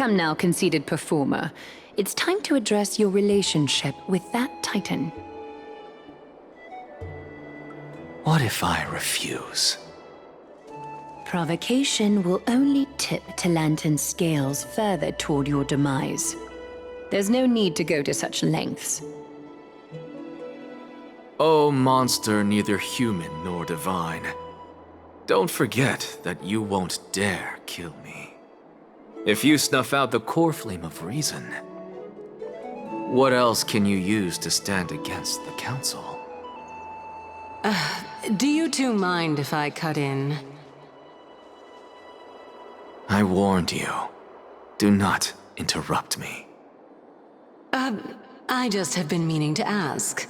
Come now, conceited performer. It's time to address your relationship with that titan. What if I refuse? Provocation will only tip Talantan's scales further toward your demise. There's no need to go to such lengths. Oh, monster neither human nor divine. Don't forget that you won't dare kill me. If you snuff out the core flame of reason, what else can you use to stand against the Council? Do you two mind if I cut in? I warned you. Do not interrupt me. I just have been meaning to ask.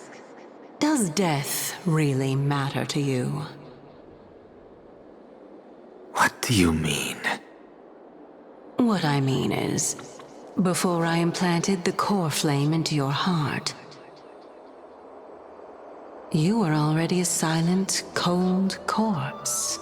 Does death really matter to you? What do you mean? What I mean is, before I implanted the core flame into your heart, you were already a silent, cold corpse.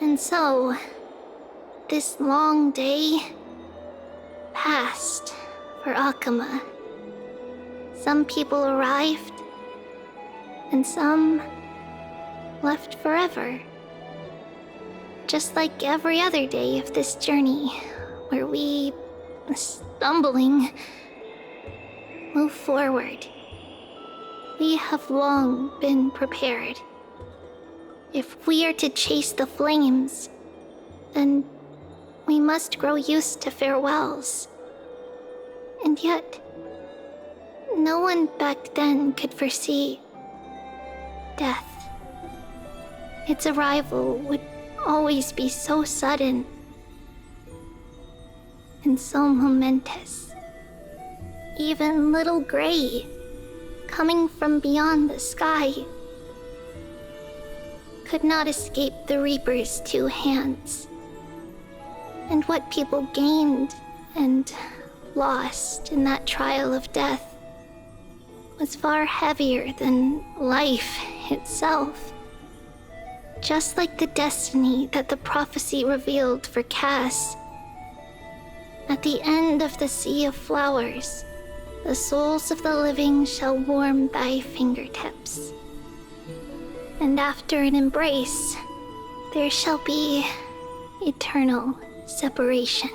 And so, this long day passed for Akama. Some people arrived, and some left forever. Just like every other day of this journey, where we, stumbling, move forward. We have long been prepared. If we are to chase the flames, then we must grow used to farewells. And yet, no one back then could foresee death. Its arrival would always be so sudden and so momentous. Even little Gray, coming from beyond the sky, could not escape the Reaper's two hands. And what people gained and lost in that trial of death was far heavier than life itself. Just like the destiny that the prophecy revealed for Cass. At the end of the Sea of Flowers, the souls of the living shall warm thy fingertips. And after an embrace, there shall be eternal separation.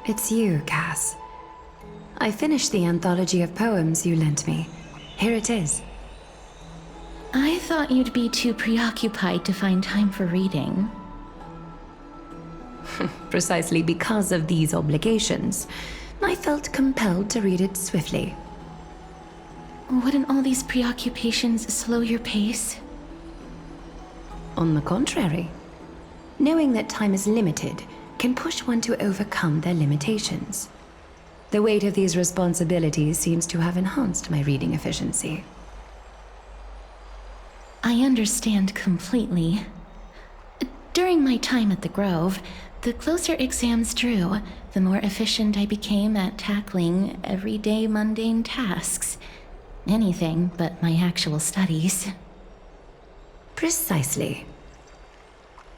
it's you, Cass. I finished the anthology of poems you lent me. Here it is. I thought you'd be too preoccupied to find time for reading. Precisely because of these obligations, I felt compelled to read it swiftly. Wouldn't all these preoccupations slow your pace? On the contrary, knowing that time is limited can push one to overcome their limitations. The weight of these responsibilities seems to have enhanced my reading efficiency. I understand completely. During my time at the Grove, the closer exams drew, the more efficient I became at tackling everyday mundane tasks. Anything but my actual studies. Precisely.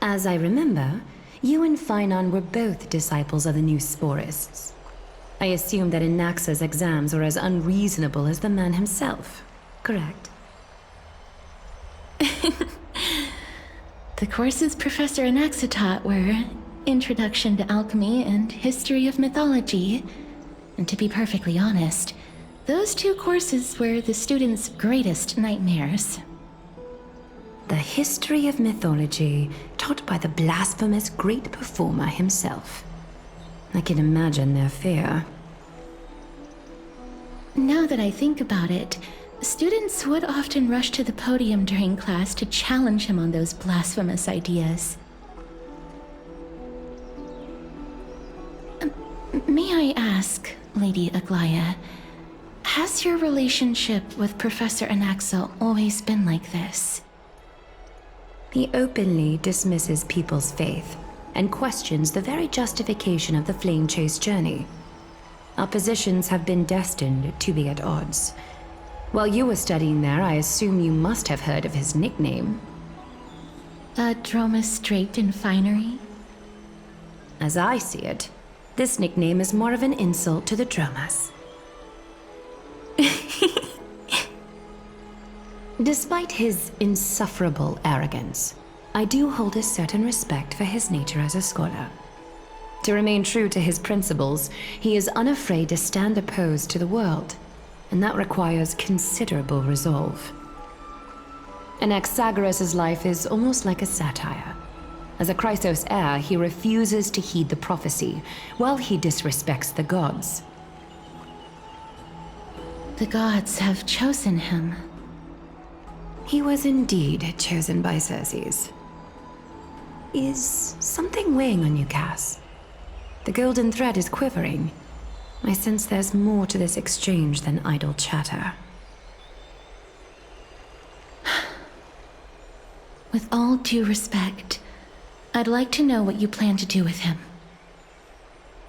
As I remember, you and Finon were both disciples of the new Sporists. I assume that Anaxa's exams were as unreasonable as the man himself, correct? The courses Professor Anaxa taught were Introduction to Alchemy and History of Mythology. And to be perfectly honest, those two courses were the students' greatest nightmares. The history of mythology, taught by the blasphemous great performer himself. I can imagine their fear. Now that I think about it, students would often rush to the podium during class to challenge him on those blasphemous ideas. May I ask, Lady Aglaya, has your relationship with Professor Anaxa always been like this? He openly dismisses people's faith and questions the very justification of the Flame Chase journey. Our positions have been destined to be at odds. While you were studying there, I assume you must have heard of his nickname. Dromus draped in finery? As I see it, this nickname is more of an insult to the Dromas. Despite his insufferable arrogance, I do hold a certain respect for his nature as a scholar. To remain true to his principles, he is unafraid to stand opposed to the world, and that requires considerable resolve. Anaxagoras' life is almost like a satire. As a Chrysos heir, he refuses to heed the prophecy, while he disrespects the gods. The gods have chosen him. He was indeed chosen by Circes. Is something weighing on you, Cass? The golden thread is quivering. I sense there's more to this exchange than idle chatter. With all due respect, I'd like to know what you plan to do with him.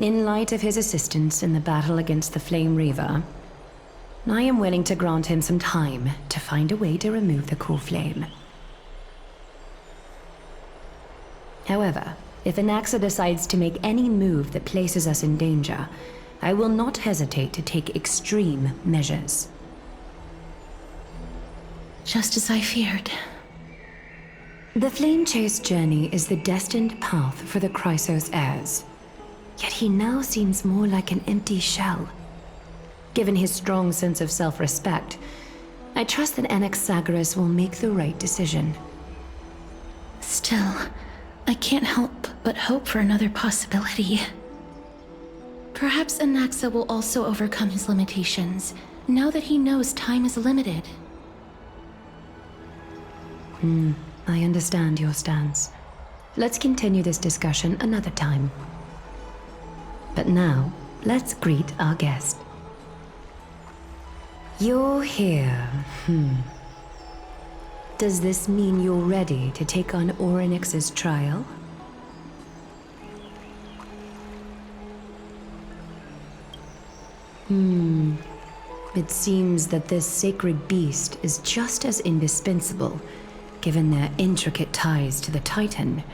In light of his assistance in the battle against the Flame Reaver, I am willing to grant him some time to find a way to remove the core flame. However, if Anaxa decides to make any move that places us in danger, I will not hesitate to take extreme measures. Just as I feared. The Flame Chase journey is the destined path for the Chrysos heirs. Yet he now seems more like an empty shell. Given his strong sense of self-respect, I trust that Anaxagoras will make the right decision. Still, I can't help but hope for another possibility. Perhaps Anaxa will also overcome his limitations, now that he knows time is limited. I understand your stance. Let's continue this discussion another time. But now, let's greet our guest. You're here. Does this mean you're ready to take on Orynyx's trial? It seems that this sacred beast is just as indispensable, given their intricate ties to the Titan.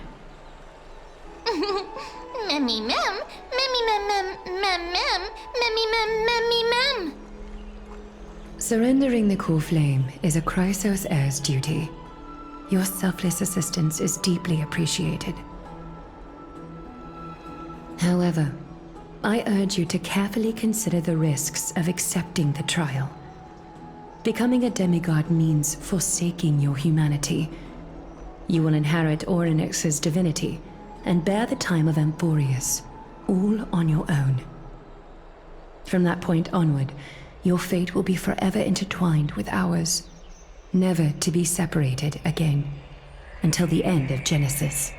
Memmy mem, memmy mem mem mem mem, memmy mem memmy mem. Surrendering the core flame is a Chrysos heir's duty. Your selfless assistance is deeply appreciated. However, I urge you to carefully consider the risks of accepting the trial. Becoming a demigod means forsaking your humanity. You will inherit Orynyx's divinity and bear the time of Amphorius, all on your own. From that point onward, your fate will be forever intertwined with ours, never to be separated again, until the end of Genesis.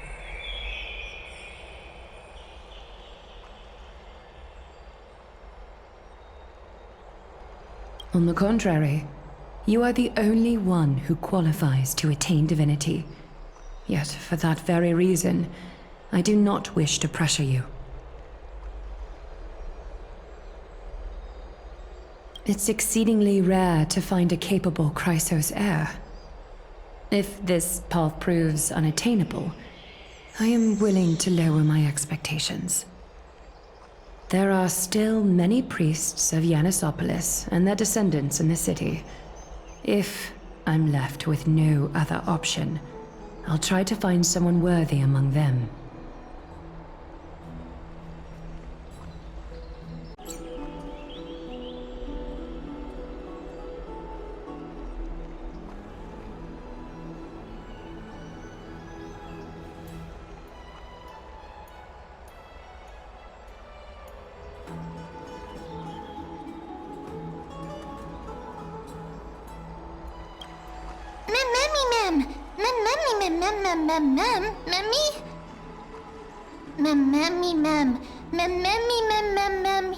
On the contrary, you are the only one who qualifies to attain divinity. Yet, for that very reason, I do not wish to pressure you. It's exceedingly rare to find a capable Chrysos heir. If this path proves unattainable, I am willing to lower my expectations. There are still many priests of Yanissopolis and their descendants in the city. If I'm left with no other option, I'll try to find someone worthy among them.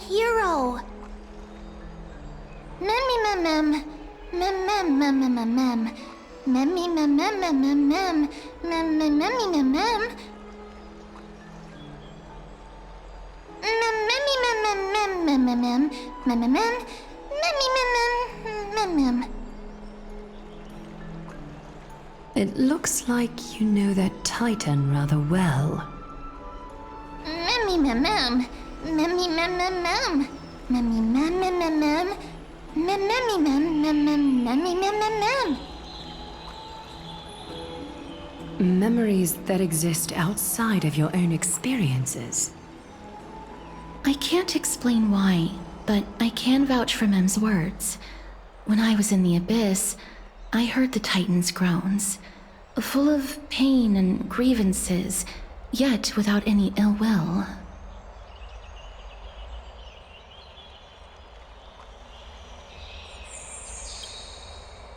Hero. It looks like you know that Titan rather well. Memories that exist outside of your own experiences. I can't explain why, but I can vouch for Mem's words. When I was in the Abyss, I heard the Titan's groans, full of pain and grievances, yet without any ill will.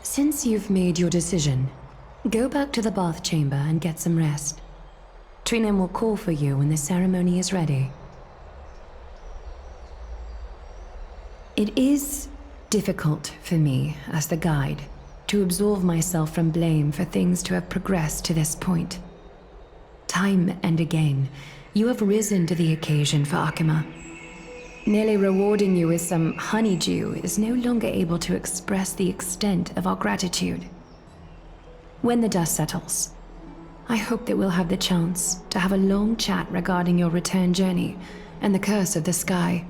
Since you've made your decision, go back to the bath chamber and get some rest. Trinem will call for you when the ceremony is ready. It is difficult for me, as the guide, to absolve myself from blame for things to have progressed to this point. Time and again, you have risen to the occasion for Akima. Nearly rewarding you with some honeydew is no longer able to express the extent of our gratitude. When the dust settles, I hope that we'll have the chance to have a long chat regarding your return journey and the curse of the sky.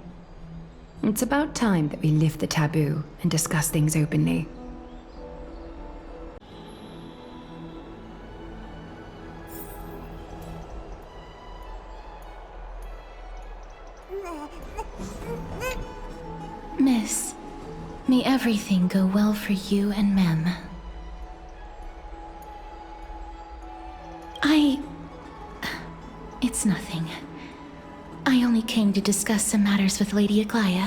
It's about time that we lift the taboo and discuss things openly. Miss, may everything go well for you and Mem. It's nothing. I only came to discuss some matters with Lady Aglaya.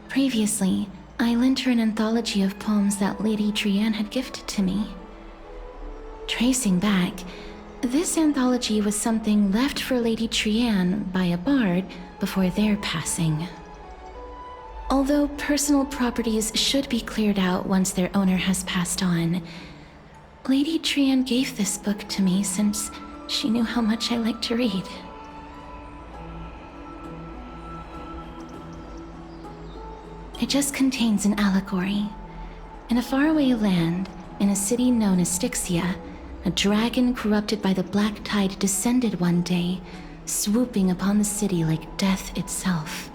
Previously, I lent her an anthology of poems that Lady Trianne had gifted to me. Tracing back, this anthology was something left for Lady Trianne by a bard before their passing. Although personal properties should be cleared out once their owner has passed on, Lady Trianne gave this book to me since she knew how much I liked to read. It just contains an allegory. In a faraway land, in a city known as Styxia, a dragon corrupted by the black tide descended one day, swooping upon the city like death itself.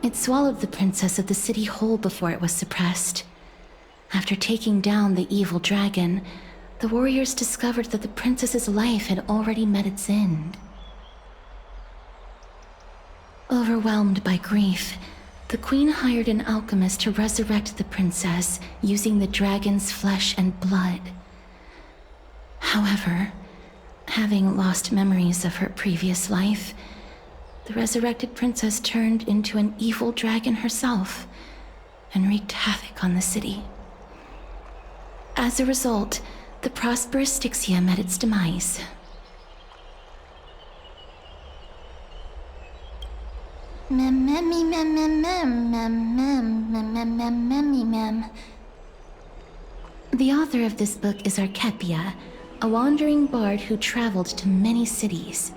It swallowed the princess of the city whole before it was suppressed. After taking down the evil dragon, the warriors discovered that the princess's life had already met its end. Overwhelmed by grief, the queen hired an alchemist to resurrect the princess using the dragon's flesh and blood. However, having lost memories of her previous life, the resurrected princess turned into an evil dragon herself and wreaked havoc on the city. As a result, the prosperous Styxia met its demise. The author of this book is Archepia, a wandering bard who traveled to many cities.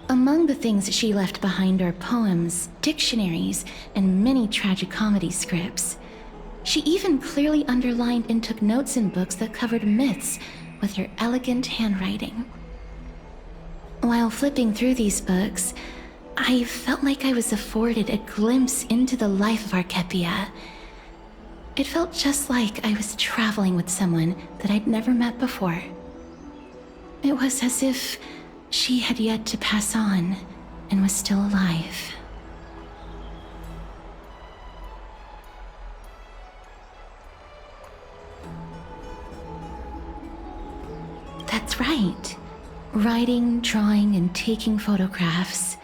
Among the things she left behind are poems, dictionaries, and many tragicomedy scripts. She even clearly underlined and took notes in books that covered myths with her elegant handwriting. While flipping through these books, I felt like I was afforded a glimpse into the life of Archepia. It felt just like I was traveling with someone that I'd never met before. It was as if she had yet to pass on and was still alive. That's right. Writing, drawing, and taking photographs.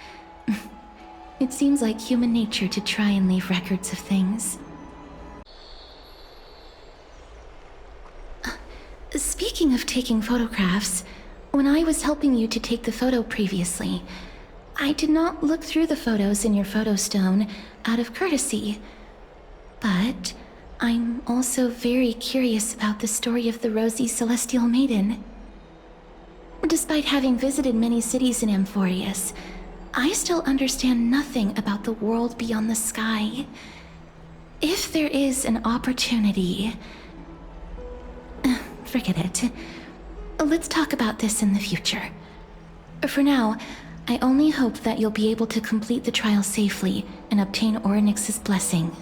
It seems like human nature to try and leave records of things. Speaking of taking photographs, when I was helping you to take the photo previously, I did not look through the photos in your photo stone out of courtesy. But I'm also very curious about the story of the Rosy Celestial Maiden. Despite having visited many cities in Amphorius, I still understand nothing about the world beyond the sky. If there is an opportunity... Forget it. Let's talk about this in the future. For now, I only hope that you'll be able to complete the trial safely and obtain Orynyx's blessing.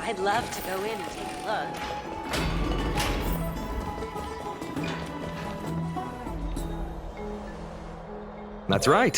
I'd love to go in and take a look. That's right.